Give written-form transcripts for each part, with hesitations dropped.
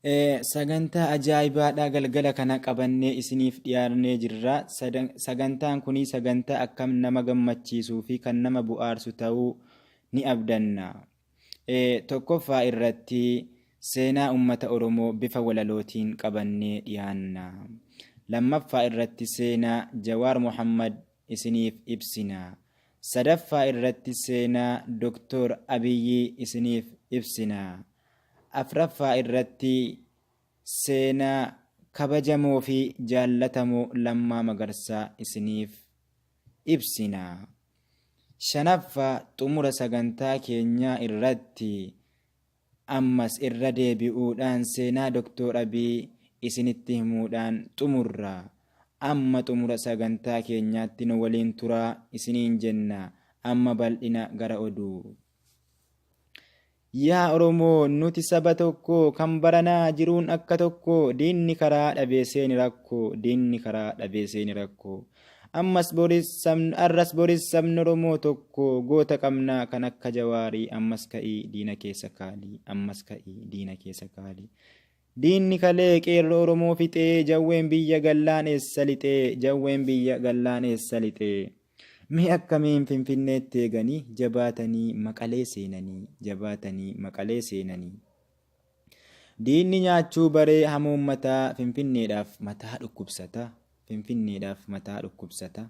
Sagantaa ajaa'ibaadhaa galgala kana qabannee isiniif dhiyaannee jirra. Sagantaan kunii sagantaa akkam nama gammachiisuu fi kan nama bu'aarsu ta'uu ni abdanna. Tokkoffaa irratti seenaa uummata Oromoo bifa walalootiin qabannee dhiyaanna. Lammaffaa irratti seenaa Jawaar Muhammad isiniif ibsina. Sadaffaa irratti seenaa Dr. Abiyyi isiniif ibsina. Afraffaa irratti seenaa kabajamoo fi jaallatamoo Lammaa Magarsaa isiniif ibsina. Shanaffaa xumura sagantaa keenyaa irratti ammas irra deebi'uudhaan seenaa Dr. Abiyyi isinitti himuudhaan xumurra. Amma xumura sagantaa keenyaatti nu waliin turaa isiniin jenna. Amma bal'ina gara oduu. Yaa Oromoo, nuti saba tokko kan baranaa jiruun akka tokko diinni karaa dhabeessee ni rakko. Arras boris sabni Oromoo tokko goota qabnaa kan akka Jawaarii. Ammas ka'ii diina keessa kaali. Diinni kalee qeerroo Oromoo fixee jawween biyya gallaan eessa lixee. Mi akkamiin Finfinneetti eeganii jabaatanii maqalee seenanii. Diinni nyaachuu baree hamuummataa Finfinneedhaaf mataa dhukkubsata.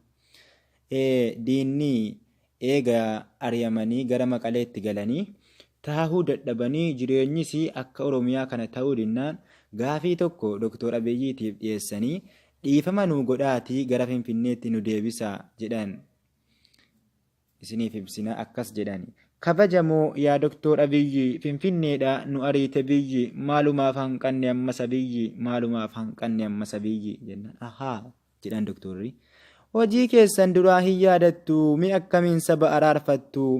Diinni eegaa ari'amanii gara maqaleetti galanii taahuu dadhabanii jireenyis akka Oromiyaa kana ta'uu dinnaan gaafii tokko Dr. Abiyyiitiif dhiyeessanii dhiifama nuu godhaatii gara Finfinneetti nu deebisaa jedhan. Isiniif ibsina akkas jedhani. Kabajamoo yaa Dr. Abiyyi, Finfinneedha nu ariite biyyi, maalumaaf hanqanne ammas abiyyi jennan. Ahaa jedhan doktorri. Hojii keessan duraa hin yaadattu, mi akkamiin saba araarfattu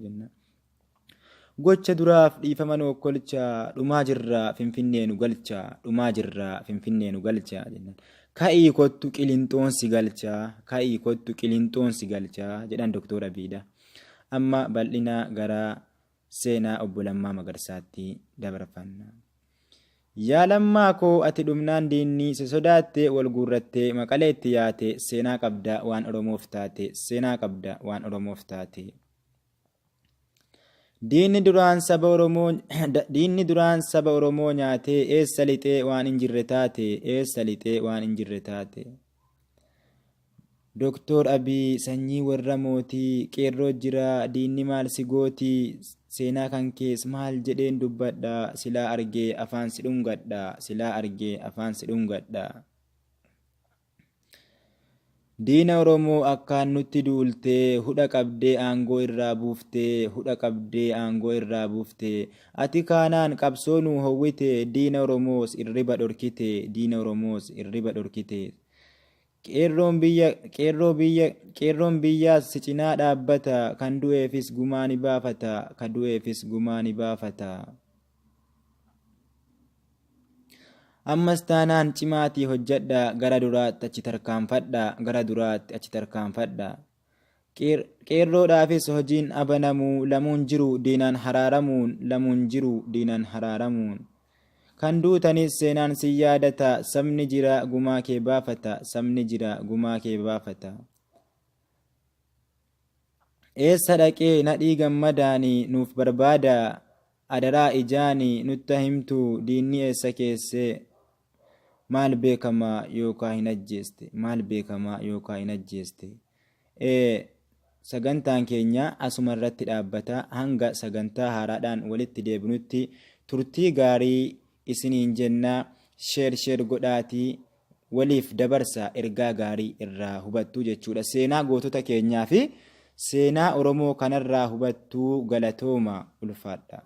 jennan. Gocha duraaf dhiifama nuu kolcha, dhumaa jirra Finfinnee nu galcha jennan. Ka'ii kottu qilinxoon si galchaa jedhan Dr. Abiyyiidha. Amma bal'ina gara seenaa obbo Lammaa Magarsaatti dabarfanna. Yaa Lammaa koo, ati dhumnaan diinni si sodaatte wal guurratte maqaleetti yaate seenaa qabda waan Oromoof taate. Diinni duraan saba Oromoo nyaatee eessa lixee waan hin jirre taate. Dr. Abiyyi sanyii warra mootii qeerroo jira diinni maal si gootii, seenaa kan kees maal jedheen dubbadha, silaa argee afaan si dhungadha. Diina Oromoo akkaan nutti duultee hudha qabdee aangoo irraa buuftee ati kaanaan qabsoo nuu howwite diina Oromoos irriba dhorkite. Qeerroon biyyaas si cinaa dhaabbata kan du'eefis gumaa ni baafata. Ammas taanaan cimaatii hojjedha gara duraatti achi tarkaanfadha. Qeerroodhaafis hojiin abanamu lamuun jiru diinaan haraaramuun. Kan duutanis seenaan si yaadata sabni jira gumaa kee baafata. Eessa dhaqee nadhii gammadaanii nuuf barbaada adaraa ijaanii nutta himtu diinni eessa keessee. Maal beekamaa yookaan hin ajjeeste. Sagantaan keenya asuma irratti dhaabbata. Hanga sagantaa haaraadhaan walitti deebinutti turtii gaarii isiniin jenna. Sheer godhaatii waliif dabarsa ergaa gaarii irraa hubattuu jechuudha. Seenaa gootota keenyaa fi seenaa Oromoo kanarraa hubattuu galatooma ulfaadha.